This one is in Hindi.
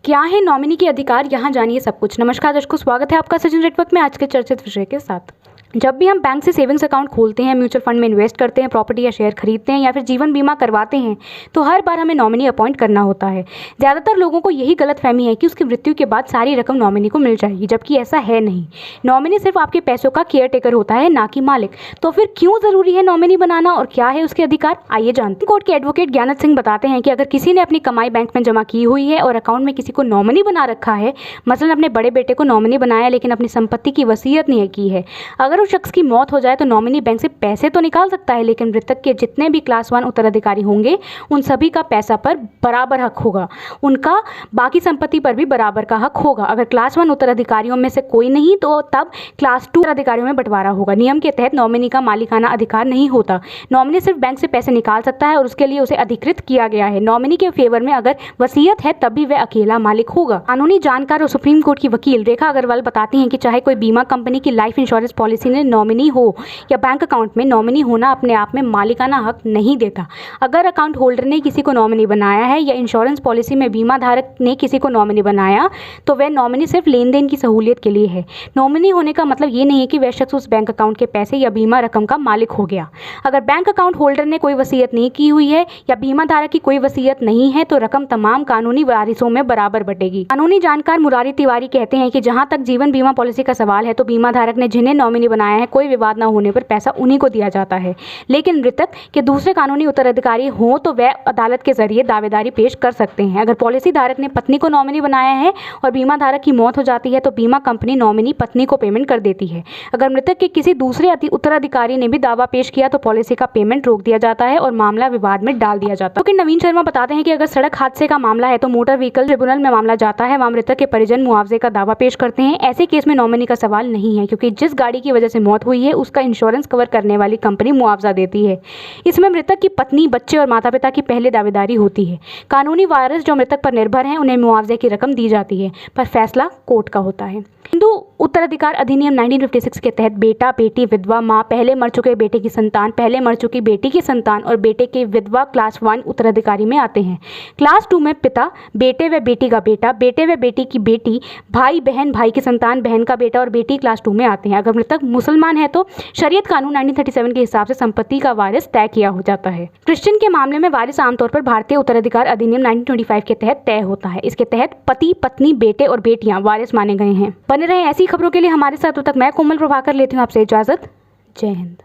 क्या है नॉमिनी के अधिकार, यहाँ जानिए सब कुछ। नमस्कार दर्शकों, स्वागत है आपका सचिन नेटवर्क में आज के चर्चित विषय के साथ। जब भी हम बैंक से सेविंग्स अकाउंट खोलते हैं, म्यूचुअल फंड में इन्वेस्ट करते हैं, प्रॉपर्टी या शेयर खरीदते हैं या फिर जीवन बीमा करवाते हैं, तो हर बार हमें नॉमिनी अपॉइंट करना होता है। ज़्यादातर लोगों को यही गलतफहमी है कि उसकी मृत्यु के बाद सारी रकम नॉमिनी को मिल जाएगी, जबकि ऐसा है नहीं। नॉमिनी सिर्फ आपके पैसों का केयर टेकर होता है, ना कि मालिक। तो फिर क्यों ज़रूरी है नॉमिनी बनाना और क्या है उसके अधिकार, आइए जानते हैं। कोर्ट के एडवोकेट ज्ञानत सिंह बताते हैं कि अगर किसी ने अपनी कमाई बैंक में जमा की हुई है और अकाउंट में किसी को नॉमिनी बना रखा है, मसलन अपने बड़े बेटे को नॉमिनी बनाया लेकिन अपनी संपत्ति की वसीयत नहीं की है, अगर उस शख्स की मौत हो जाए तो नॉमिनी बैंक से पैसे तो निकाल सकता है, लेकिन मृतक के जितने भी क्लास 1 उत्तराधिकारी होंगे उन सभी का पैसा पर बराबर हक होगा, उनका बाकी संपत्ति पर भी बराबर का हक होगा। अगर क्लास 1 उत्तराधिकारियों में से कोई नहीं तो तब क्लास 2 उत्तराधिकारियों में बंटवारा होगा। नियम के तहत नॉमिनी का मालिकाना अधिकार नहीं होता। नॉमिनी सिर्फ बैंक से पैसे निकाल सकता है और उसके लिए उसे अधिकृत किया गया है। नॉमिनी के फेवर में अगर वसीयत है तब भी वह अकेला मालिक होगा। कानूनी जानकार और सुप्रीम कोर्ट की वकील रेखा अग्रवाल बताती हैं कि चाहे कोई बीमा कंपनी की लाइफ इंश्योरेंस पॉलिसी ने नॉमिनी हो या बैंक अकाउंट में, नॉमिनी होना अपने आप में मालिकाना हक नहीं देता। अगर अकाउंट होल्डर ने किसी को नॉमिनी बनाया है या इंश्योरेंस पॉलिसी में बीमा धारक ने किसी को नॉमिनी बनाया तो वह नॉमिनी सिर्फ लेन देन की सहूलियत के लिए है। नॉमिनी होने का मतलब ये नहीं है कि वह शख्स उस बैंक अकाउंट के पैसे या बीमा रकम का मालिक हो गया। अगर बैंक अकाउंट होल्डर ने कोई वसीयत नहीं की हुई है या बीमा धारक की कोई वसीयत नहीं है तो रकम तमाम कानूनी वारिसों में बराबर बटेगी। कानूनी जानकार मुरारी तिवारी कहते हैं कि जहां तक जीवन बीमा पॉलिसी का सवाल है तो बीमा धारक ने जिन्हें नॉमिनी बनाया है, कोई विवाद न होने पर पैसा उन्हीं को दिया जाता है, लेकिन मृतक के दूसरे कानूनी उत्तराधिकारी हों तो वह अदालत के जरिए दावेदारी पेश कर सकते हैं। अगर पॉलिसी धारक ने पत्नी को नॉमिनी बनाया है और बीमा धारक की मौत हो जाती है तो बीमा कंपनी नॉमिनी पत्नी को पेमेंट कर देती है। अगर मृतक के किसी दूसरे उत्तराधिकारी ने भी दावा पेश किया तो पॉलिसी का पेमेंट रोक दिया जाता है और मामला विवाद में डाल दिया जाता है। नवीन शर्मा बताते हैं कि अगर सड़क हादसे का मामला है तो मोटर व्हीकल ट्रिब्यूनल में मामला जाता है, वहाँ मृतक के परिजन मुआवजे का दावा पेश करते हैं। ऐसे केस में नॉमिनी का सवाल नहीं है, क्योंकि जिस गाड़ी की वजह से मौत हुई है उसका इंश्योरेंस कवर करने वाली कंपनी मुआवजा देती है। इसमें मृतक की पत्नी, बच्चे और माता पिता की पहले दावेदारी होती है। कानूनी वारिस जो मृतक पर निर्भर हैं उन्हें मुआवजे की रकम दी जाती है, पर फैसला कोर्ट का होता है। हिंदू उत्तराधिकार अधिनियम 1956 के तहत बेटा, बेटी, विधवा, माँ, पहले मर चुके बेटे की संतान, पहले मर चुकी बेटी की संतान और बेटे के विधवा क्लास 1 उत्तराधिकारी में आते हैं। क्लास 2 में पिता, बेटे व बेटी का बेटा, बेटे व बेटी की बेटी, भाई बहन, भाई की संतान, बहन का बेटा और बेटी क्लास 2 में आते हैं। अगर मृतक मुसलमान है तो शरीयत कानून 1937 के हिसाब से संपत्ति का वारिस तय किया हो जाता है। क्रिश्चियन के मामले में वारिस आमतौर पर भारतीय उत्तराधिकार अधिनियम 1925 के तहत तय होता है। इसके तहत पति, पत्नी, बेटे और बेटियां वारिस माने गए हैं। बने रहे ऐसी खबरों के लिए हमारे साथ। तब तक मैं कोमल प्रभाकर लेती हूँ आपसे इजाजत। जय हिंद।